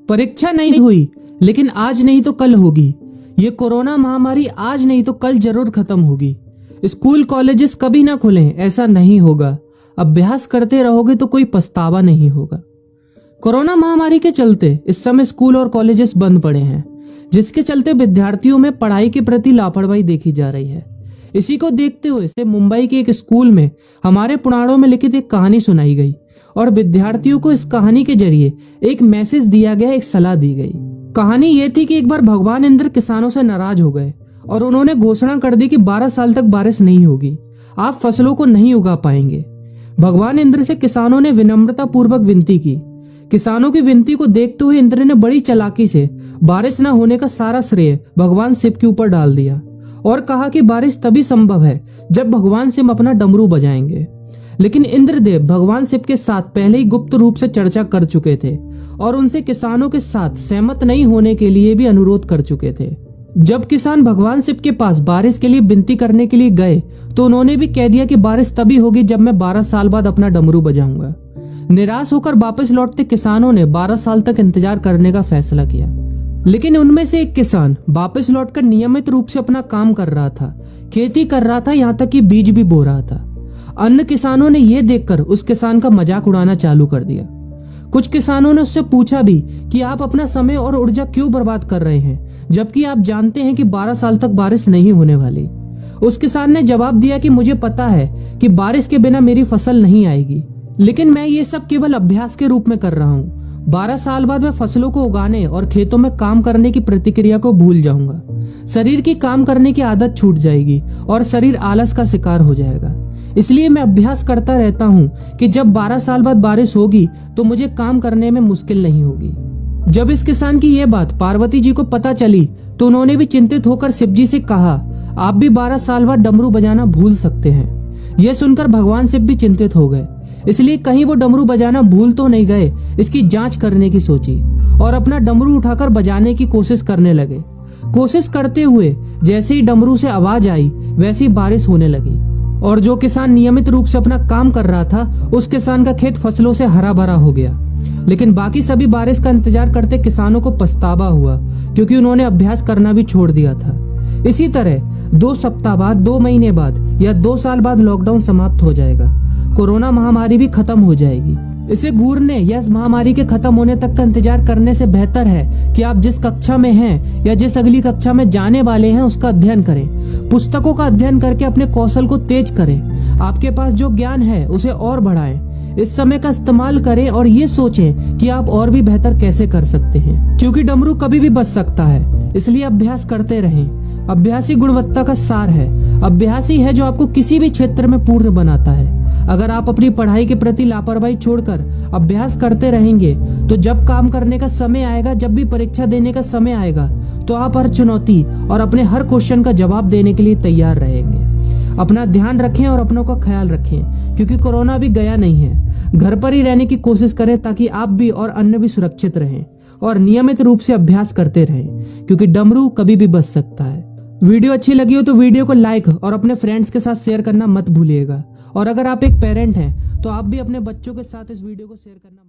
परीक्षा नहीं हुई, लेकिन आज नहीं तो कल होगी। ये कोरोना महामारी आज नहीं तो कल जरूर खत्म होगी। स्कूल कॉलेजेस कभी ना खुलें, ऐसा नहीं होगा। अभ्यास करते रहोगे तो कोई पछतावा नहीं होगा। कोरोना महामारी के चलते इस समय स्कूल और कॉलेजेस बंद पड़े हैं, जिसके चलते विद्यार्थियों में पढ़ाई के प्रति लापरवाही देखी जा रही है। इसी को देखते हुए मुंबई के एक स्कूल में हमारे पुराणों में लिखित एक कहानी सुनाई गई और विद्यार्थियों को इस कहानी के जरिए एक मैसेज दिया गया, एक सलाह दी गई। कहानी ये थी कि एक बार भगवान इंद्र किसानों से नाराज हो गए और उन्होंने घोषणा कर दी कि 12 साल तक बारिश नहीं होगी, आप फसलों को नहीं उगा पाएंगे। भगवान इंद्र से किसानों ने विनम्रता पूर्वक विनती की। किसानों की विनती को देखते हुए इंद्र ने बड़ी चालाकी से बारिश न होने का सारा श्रेय भगवान शिव के ऊपर डाल दिया और कहा कि बारिश तभी संभव है जब भगवान शिव अपना डमरू बजाएंगे। लेकिन इंद्रदेव भगवान शिव के साथ पहले ही गुप्त रूप से चर्चा कर चुके थे और उनसे किसानों के साथ सहमत नहीं होने के लिए भी अनुरोध कर चुके थे। जब किसान भगवान शिव के पास बारिश के लिए विनती करने के लिए गए तो उन्होंने भी कह दिया कि बारिश तभी होगी जब मैं 12 साल बाद अपना डमरू बजाऊंगा। निराश होकर वापस लौटते किसानों ने 12 साल तक इंतजार करने का फैसला किया। लेकिन उनमें से एक किसान वापस लौटकर नियमित रूप से अपना काम कर रहा था, खेती कर रहा था, यहाँ तक कि बीज भी बो रहा था। अन्य किसानों ने यह देखकर उस किसान का मजाक उड़ाना चालू कर दिया। कुछ किसानों ने उससे पूछा भी कि आप अपना समय और ऊर्जा क्यों बर्बाद कर रहे हैं, जबकि आप जानते हैं कि 12 साल तक बारिश नहीं होने वाली। उस किसान ने जवाब दिया कि मुझे पता है कि बारिश के बिना मेरी फसल नहीं आएगी, लेकिन मैं ये सब केवल अभ्यास के रूप में कर रहा हूँ। 12 साल बाद मैं फसलों को उगाने और खेतों में काम करने की प्रतिक्रिया को भूल जाऊंगा। शरीर की काम करने की आदत छूट जाएगी और शरीर आलस का शिकार हो जाएगा। इसलिए मैं अभ्यास करता रहता हूँ कि जब 12 साल बाद बारिश होगी तो मुझे काम करने में मुश्किल नहीं होगी। जब इस किसान की यह बात पार्वती जी को पता चली तो उन्होंने भी चिंतित होकर शिव जी से कहा, आप भी 12 साल बाद डमरू बजाना भूल सकते हैं। यह सुनकर भगवान शिव भी चिंतित हो गए, इसलिए कहीं वो डमरू बजाना भूल तो नहीं गए, इसकी जांच करने की सोची और अपना डमरू उठाकर बजाने की कोशिश करने लगे। कोशिश करते हुए जैसे ही डमरू से आवाज आई वैसी बारिश होने लगी और जो किसान नियमित रूप से अपना काम कर रहा था उस किसान का खेत फसलों से हरा भरा हो गया। लेकिन बाकी सभी बारिश का इंतजार करते किसानों को पछतावा हुआ, क्योंकि उन्होंने अभ्यास करना भी छोड़ दिया था। इसी तरह 2 सप्ताह बाद, 2 महीने बाद या 2 साल बाद लॉकडाउन समाप्त हो जाएगा। कोरोना महामारी भी खत्म हो जाएगी। इसे घूरने या इस महामारी के खत्म होने तक का इंतजार करने से बेहतर है कि आप जिस कक्षा में हैं या जिस अगली कक्षा में जाने वाले हैं उसका अध्ययन करें। पुस्तकों का अध्ययन करके अपने कौशल को तेज करें। आपके पास जो ज्ञान है उसे और बढ़ाएं। इस समय का इस्तेमाल करें और ये सोचें कि आप और भी बेहतर कैसे कर सकते हैं, क्योंकि डमरू कभी भी बज सकता है। इसलिए अभ्यास करते रहें। अभ्यास ही गुणवत्ता का सार है। अभ्यास ही है जो आपको किसी भी क्षेत्र में पूर्ण बनाता है। अगर आप अपनी पढ़ाई के प्रति लापरवाही छोड़कर अभ्यास करते रहेंगे तो जब काम करने का समय आएगा, जब भी परीक्षा देने का समय आएगा, तो आप हर चुनौती और अपने हर क्वेश्चन का जवाब देने के लिए तैयार रहेंगे। अपना ध्यान रखें और अपनों का ख्याल रखें, क्योंकि कोरोना भी गया नहीं है। घर पर ही रहने की कोशिश करें ताकि आप भी और अन्य भी सुरक्षित रहें और नियमित रूप से अभ्यास करते रहें, क्योंकि डमरू कभी भी बज सकता है। वीडियो अच्छी लगी हो तो वीडियो को लाइक और अपने फ्रेंड्स के साथ शेयर करना मत भूलिएगा। और अगर आप एक पेरेंट हैं तो आप भी अपने बच्चों के साथ इस वीडियो को शेयर करना